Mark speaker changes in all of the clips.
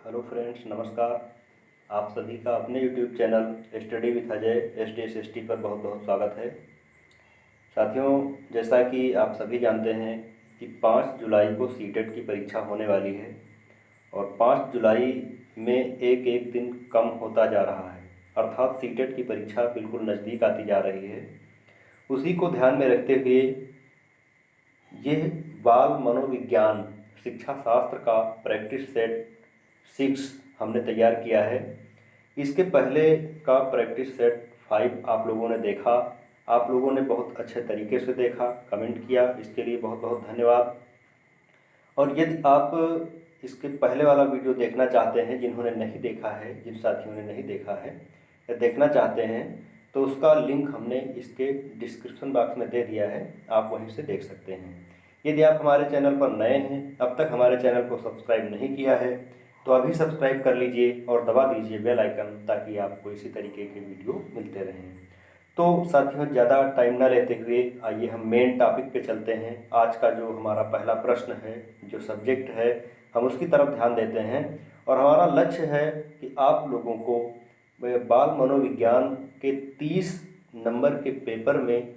Speaker 1: Hello friends, नमस्कार। आप सभी का अपने YouTube channel study with Ajay SDSST पर बहुत बहुत स्वागत है। साथियों, जैसा कि आप सभी जानते हैं कि 5 जुलाई को सीटेट की परीक्षा होने वाली है और 5 जुलाई में एक एक दिन कम होता जा रहा है, अर्थात सीटेट की परीक्षा बिल्कुल नज़दीक आती जा रही है। उसी को ध्यान में रखते हुए ये बाल मनोविज्ञान शिक्षा शास्त्र का प्रैक्टिस सेट 6 हमने तैयार किया है। इसके पहले का प्रैक्टिस सेट 5 आप लोगों ने देखा। आप लोगों ने बहुत अच्छे तरीके से देखा, कमेंट किया, इसके लिए बहुत बहुत धन्यवाद। और यदि आप इसके पहले वाला वीडियो देखना चाहते हैं, जिन्होंने नहीं देखा है, जिन साथियों ने नहीं देखा है या देखना चाहते हैं, तो उसका लिंक हमने इसके डिस्क्रिप्शन बॉक्स में दे दिया है, आप वहीं से देख सकते हैं। यदि आप हमारे चैनल पर नए हैं, अब तक हमारे चैनल को सब्सक्राइब नहीं किया है, तो अभी सब्सक्राइब कर लीजिए और दबा दीजिए बेल आइकन, ताकि आपको इसी तरीके के वीडियो मिलते रहें। तो साथियों, ज़्यादा टाइम ना लेते हुए आइए हम मेन टॉपिक पे चलते हैं। आज का जो हमारा पहला प्रश्न है, जो सब्जेक्ट है, हम उसकी तरफ ध्यान देते हैं। और हमारा लक्ष्य है कि आप लोगों को बाल मनोविज्ञान के 30 नंबर के पेपर में,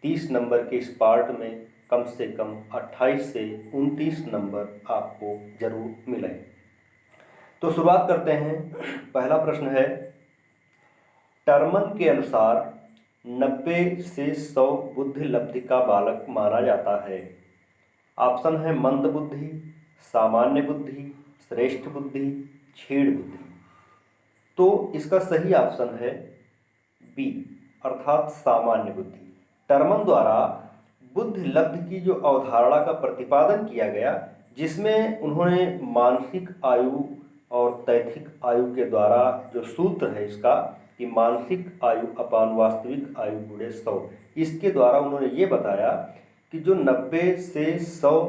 Speaker 1: 30 नंबर के इस पार्ट में कम से कम 28 से 29 नंबर आपको ज़रूर मिलें। तो शुरुआत करते हैं। पहला प्रश्न है, टर्मन के अनुसार 90 से 100 बुद्धि लब्धि का बालक माना जाता है। ऑप्शन है मंद बुद्धि, सामान्य बुद्धि, श्रेष्ठ बुद्धि, क्षीण बुद्धि। तो इसका सही ऑप्शन है बी, अर्थात सामान्य बुद्धि। टर्मन द्वारा बुद्धि लब्धि की जो अवधारणा का प्रतिपादन किया गया, जिसमें उन्होंने मानसिक आयु और तैथिक आयु के द्वारा जो सूत्र है इसका, कि मानसिक आयु अपान वास्तविक आयु गुणे 100, इसके द्वारा उन्होंने ये बताया कि जो 90 से 100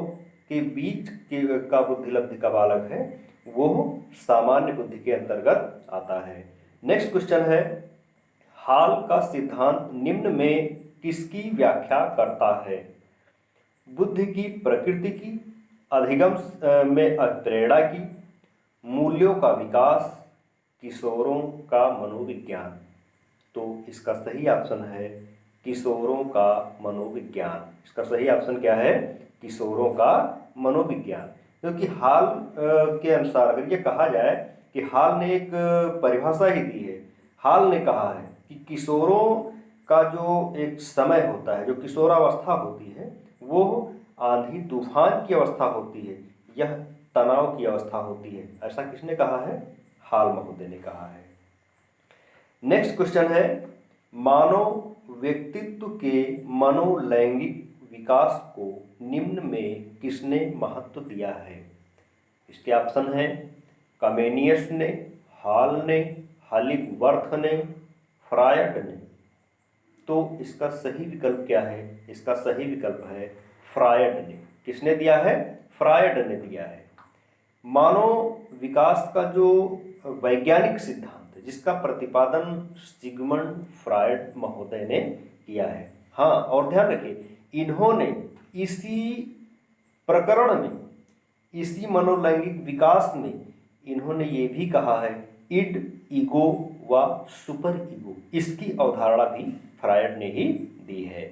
Speaker 1: के बीच के का बुद्धि लब्धि का बालक है, वो सामान्य बुद्धि के अंतर्गत आता है। नेक्स्ट क्वेश्चन है, हाल का सिद्धांत निम्न में किसकी व्याख्या करता है? बुद्धि की प्रकृति की, अधिगम में प्रेरणा की, मूल्यों का विकास, किशोरों का मनोविज्ञान। तो इसका सही ऑप्शन है किशोरों का मनोविज्ञान। इसका सही ऑप्शन क्या है? किशोरों का मनोविज्ञान। क्योंकि हाल के अनुसार अगर ये कहा जाए कि हाल ने एक परिभाषा ही दी है। हाल ने कहा है कि किशोरों का जो एक समय होता है, जो किशोरावस्था होती है, वो आंधी तूफान की अवस्था होती है, यह तनाव की अवस्था होती है। ऐसा किसने कहा है? हाल महोदय ने कहा है। नेक्स्ट क्वेश्चन है, मानव व्यक्तित्व के मनोलैंगिक विकास को निम्न में किसने महत्व दिया है? इसके ऑप्शन हैं कमेनियस ने, हॉल ने, हॉलिंगवर्थ ने, फ्रायड ने। तो इसका सही विकल्प क्या है? इसका सही विकल्प है फ्रायड ने। किसने दिया है? फ्रायड ने दिया है। मानव विकास का जो वैज्ञानिक सिद्धांत है, जिसका प्रतिपादन सिगमंड फ्रायड महोदय ने किया है। हाँ, और ध्यान रखिए, इन्होंने इसी प्रकरण में, इसी मनोलैंगिक विकास में इन्होंने ये भी कहा है, इड, ईगो व सुपर ईगो, इसकी अवधारणा भी फ्रायड ने ही दी है।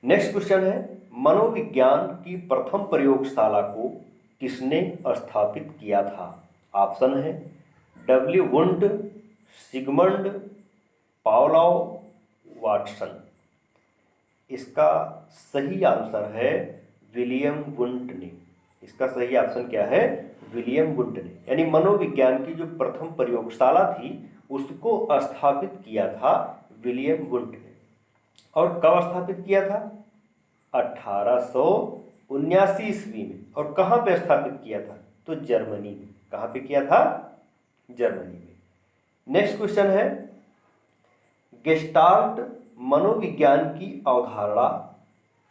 Speaker 1: नेक्स्ट क्वेश्चन है, मनोविज्ञान की प्रथम प्रयोगशाला को किसने स्थापित किया था? ऑप्शन है W wound, Sigmund, Pavlov, Watson. इसका सही आंसर है विलियम वुंट ने। इसका सही ऑप्शन क्या है? विलियम वुंट ने। यानी मनोविज्ञान की जो प्रथम प्रयोगशाला थी, उसको स्थापित किया था विलियम वुंट ने। और कब स्थापित किया था? 1879 ईस्वी में। और कहाँ पे स्थापित किया था? तो जर्मनी में। कहाँ पे किया था? जर्मनी में। नेक्स्ट क्वेश्चन है, गेस्टाल्ट मनोविज्ञान की अवधारणा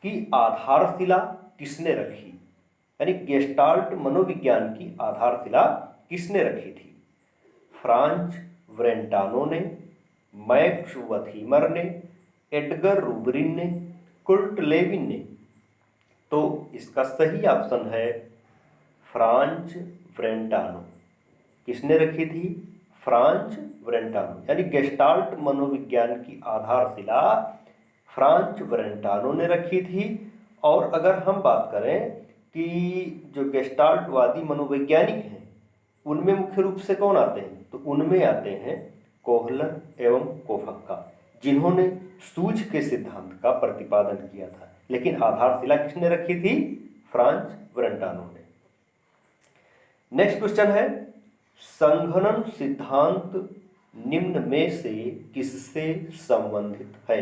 Speaker 1: की आधारशिला किसने रखी? यानी गेस्टाल्ट मनोविज्ञान की आधारशिला किसने रखी थी? फ्रांज ब्रेंटानो ने, मैक्स वथीमर ने, एडगर रूबरिन ने, कुर्ट लेविन ने। तो इसका सही ऑप्शन है फ्रांज ब्रेंटानो। किसने रखी थी? French Brentano. यानी गेस्टाल्ट मनोविज्ञान की आधारशिला फ्रांच ब्रेंटानो ने रखी थी। और अगर हम बात करें कि जो गेस्टाल्टवादी मनोवैज्ञानिक हैं उनमें मुख्य रूप से कौन आते हैं, तो उनमें आते हैं कोहलर एवं कोफक्का, जिन्होंने सूझ के सिद्धांत का प्रतिपादन किया था। लेकिन आधारशिला किसने रखी थी? फ्रांच ब्रेंटानो ने। नेक्स्ट क्वेश्चन है, संघनन सिद्धांत निम्न में से किससे संबंधित है?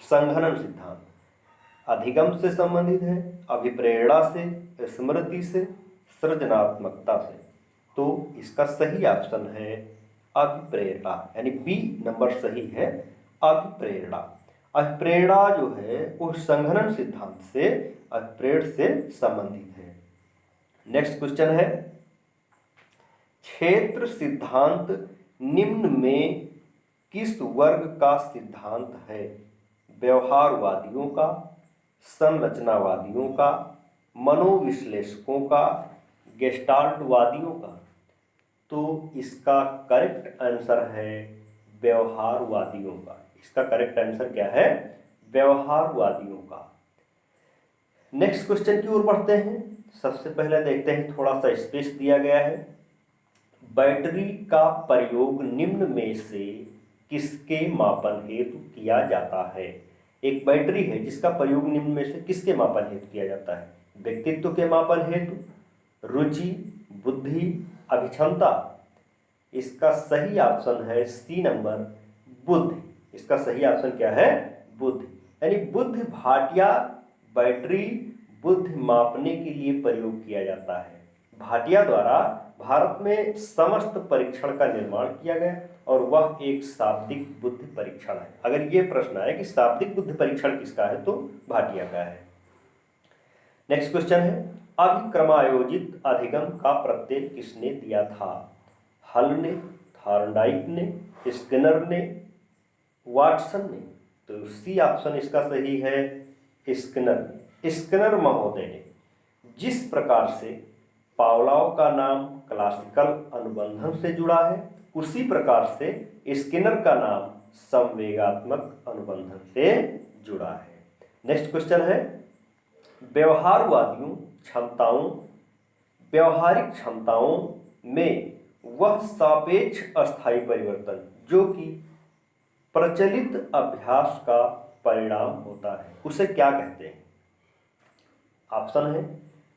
Speaker 1: संघनन सिद्धांत अधिगम से संबंधित है, अभिप्रेरणा से, स्मृति से, सृजनात्मकता से। तो इसका सही ऑप्शन है अभिप्रेरणा, यानी बी नंबर सही है, अभिप्रेरणा। अभिप्रेरणा जो है वो संघनन सिद्धांत से, अभिप्रेरण से संबंधित है। नेक्स्ट क्वेश्चन है, क्षेत्र सिद्धांत निम्न में किस वर्ग का सिद्धांत है? व्यवहारवादियों का, संरचनावादियों का, मनोविश्लेषकों का, गेस्टाल्टवादियों का। तो इसका करेक्ट आंसर है व्यवहारवादियों का। इसका करेक्ट आंसर क्या है? व्यवहारवादियों का। नेक्स्ट क्वेश्चन की ओर बढ़ते हैं। सबसे पहले देखते हैं, थोड़ा सा स्पेस दिया गया है। बैटरी का प्रयोग निम्न में से किसके मापन हेतु किया जाता है? एक बैटरी है जिसका प्रयोग निम्न में से किसके मापन हेतु किया जाता है? व्यक्तित्व के मापन हेतु, रुचि, बुद्धि, अभिक्षमता। इसका सही ऑप्शन है सी नंबर, बुद्धि। इसका सही ऑप्शन क्या है? बुद्धि। यानी बुद्धि भाटिया बैटरी बुद्धि मापने के लिए प्रयोग किया जाता है। भाटिया द्वारा भारत में समस्त परीक्षण का निर्माण किया गया और वह एक शाब्दिक बुद्धि परीक्षण है। अगर ये प्रश्न आए कि शाब्दिक बुद्धि परीक्षण किसका है, तो भाटिया का है। नेक्स्ट क्वेश्चन है, अभिक्रमायोजित अधिगम का प्रत्यय किसने दिया था? हल ने, थॉर्नडाइक ने, स्किनर ने, वाटसन ने। तो सी ऑप्शन इसका सही है, स्किनर। स्किनर महोदय ने। जिस प्रकार से पावलोव का नाम क्लासिकल अनुबंधन से जुड़ा है, उसी प्रकार से स्किनर का नाम संवेगात्मक अनुबंधन से जुड़ा है। नेक्स्ट क्वेश्चन है, व्यवहारवादियों क्षमताओं व्यवहारिक क्षमताओं में वह सापेक्ष अस्थायी परिवर्तन जो कि प्रचलित अभ्यास का परिणाम होता है, उसे क्या कहते हैं? ऑप्शन है,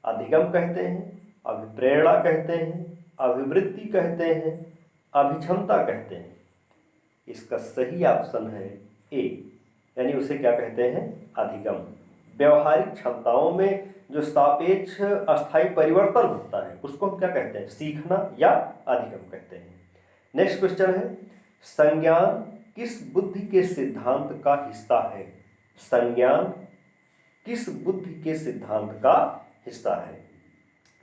Speaker 1: अधिगम कहते हैं, अभिप्रेरणा कहते हैं, अभिवृत्ति कहते हैं, अभिक्षमता कहते हैं। इसका सही ऑप्शन है ए, यानी उसे क्या कहते हैं? अधिगम। व्यवहारिक क्षमताओं में जो सापेक्ष अस्थायी परिवर्तन होता है उसको हम क्या कहते हैं? सीखना या अधिगम कहते हैं। नेक्स्ट क्वेश्चन है, संज्ञान किस बुद्धि के सिद्धांत का हिस्सा है? संज्ञान किस बुद्धि के सिद्धांत का हिस्सा है?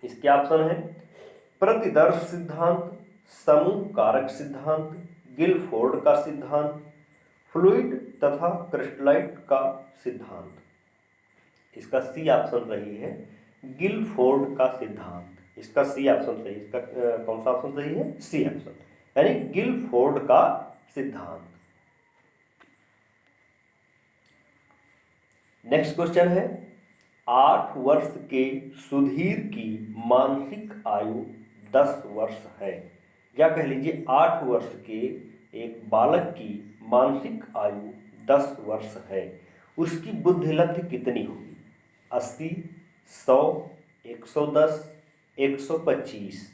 Speaker 1: इसके ऑप्शन है, प्रतिदर्श सिद्धांत, समूह कारक सिद्धांत, गिलफोर्ड का सिद्धांत, फ्लूइड तथा क्रिस्टलाइट का सिद्धांत। इसका सी ऑप्शन सही है, गिलफोर्ड का सिद्धांत। इसका सी ऑप्शन सही। इसका कौन सा ऑप्शन सही है? सी ऑप्शन, यानी गिलफोर्ड का सिद्धांत। नेक्स्ट क्वेश्चन है, 8 वर्ष के सुधीर की मानसिक आयु 10 वर्ष है, या कह लीजिए 8 वर्ष के एक बालक की मानसिक आयु 10 वर्ष है, उसकी बुद्धिलब्धि कितनी होगी? 80, 100, 110, 125।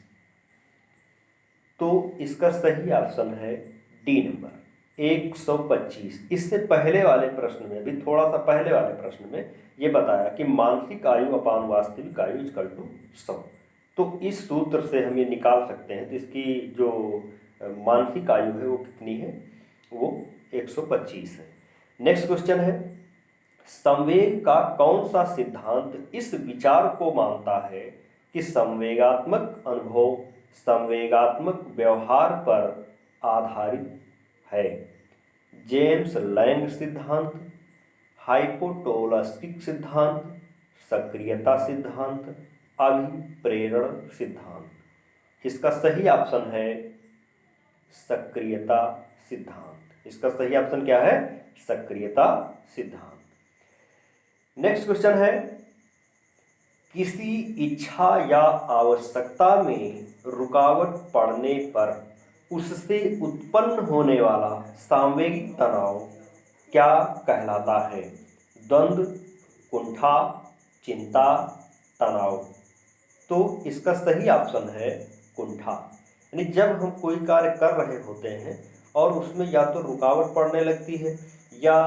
Speaker 1: तो इसका सही ऑप्शन है डी नंबर, 125। इससे पहले वाले प्रश्न में भी, थोड़ा सा पहले वाले प्रश्न में ये बताया कि मानसिक आयु अपान वास्तविक आयु इक्वल टू 100। तो इस सूत्र से हम ये निकाल सकते हैं, तो इसकी जो मानसिक आयु है वो कितनी है? वो 125 है। नेक्स्ट क्वेश्चन है, संवेग का कौन सा सिद्धांत इस विचार को मानता है कि संवेगात्मक अनुभव संवेगात्मक व्यवहार पर आधारित है? जेम्स लैंग सिद्धांत, हाइपोटोलास्टिक सिद्धांत, सक्रियता सिद्धांत, अभिप्रेरण सिद्धांत। इसका सही ऑप्शन है सक्रियता सिद्धांत। इसका सही ऑप्शन क्या है? सक्रियता सिद्धांत। नेक्स्ट क्वेश्चन है, किसी इच्छा या आवश्यकता में रुकावट पड़ने पर उससे उत्पन्न होने वाला सांवेगिक तनाव क्या कहलाता है? द्वंद्व, कुंठा, चिंता, तनाव। तो इसका सही ऑप्शन है कुंठा। यानी जब हम कोई कार्य कर रहे होते हैं और उसमें या तो रुकावट पड़ने लगती है या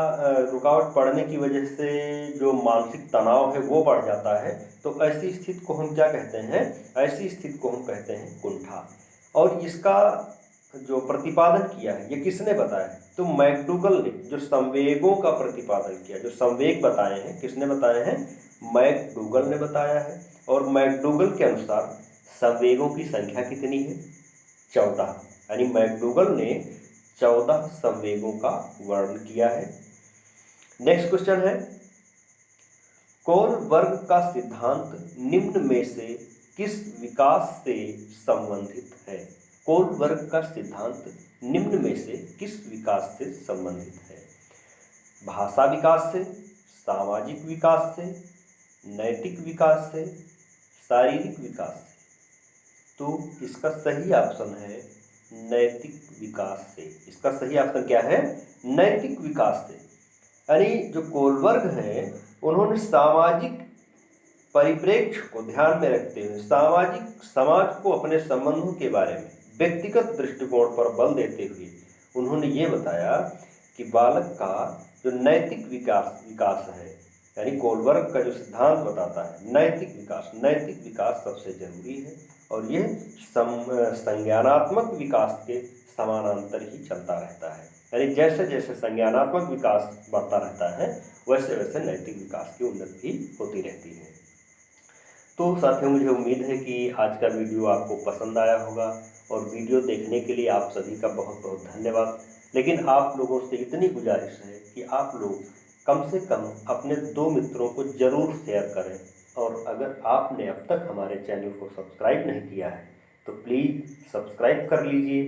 Speaker 1: रुकावट पड़ने की वजह से जो मानसिक तनाव है वो बढ़ जाता है, तो ऐसी स्थिति को हम क्या कहते हैं? ऐसी स्थिति को हम कहते हैं कुंठा। और इसका जो प्रतिपादन किया है ये किसने बताया है? तो मैकडूगल ने, जो संवेगों का प्रतिपादन किया, जो संवेग बताए हैं, किसने बताए हैं? मैकडूगल ने बताया है। और मैकडूगल के अनुसार संवेगों की संख्या कितनी है? 14। यानी मैकडूगल ने 14 संवेगों का वर्णन किया है। नेक्स्ट क्वेश्चन है, कोलबर्ग का सिद्धांत निम्न में से किस विकास से संबंधित है? कोलबर्ग का सिद्धांत निम्न में से किस विकास से संबंधित है? भाषा विकास से, सामाजिक विकास से, नैतिक विकास से, शारीरिक विकास से। तो इसका सही ऑप्शन है नैतिक विकास से। इसका सही ऑप्शन क्या है? नैतिक विकास से। यानी जो कोलबर्ग हैं उन्होंने सामाजिक परिप्रेक्ष्य को ध्यान में रखते हुए सामाजिक समाज को अपने संबंधों के बारे में व्यक्तिगत दृष्टिकोण पर बल देते हुए उन्होंने ये बताया कि बालक का जो नैतिक विकास है, यानी कोलबर्ग का जो सिद्धांत बताता है नैतिक विकास सबसे जरूरी है और यह संज्ञानात्मक विकास के समानांतर ही चलता रहता है। यानी जैसे जैसे संज्ञानात्मक विकास बढ़ता रहता है वैसे वैसे नैतिक विकास की उन्नति भी होती रहती है। तो साथियों, मुझे उम्मीद है कि आज का वीडियो आपको पसंद आया होगा और वीडियो देखने के लिए आप सभी का बहुत बहुत धन्यवाद। लेकिन आप लोगों से इतनी गुजारिश है कि आप लोग कम से कम अपने 2 मित्रों को ज़रूर शेयर करें और अगर आपने अब तक हमारे चैनल को सब्सक्राइब नहीं किया है तो प्लीज़ सब्सक्राइब कर लीजिए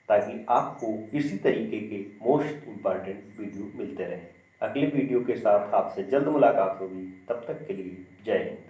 Speaker 1: ताकि आपको इसी तरीके के मोस्ट इम्पॉर्टेंट वीडियो मिलते रहें। अगले वीडियो के साथ आपसे जल्द मुलाकात होगी। तब तक के लिए जय हिंद।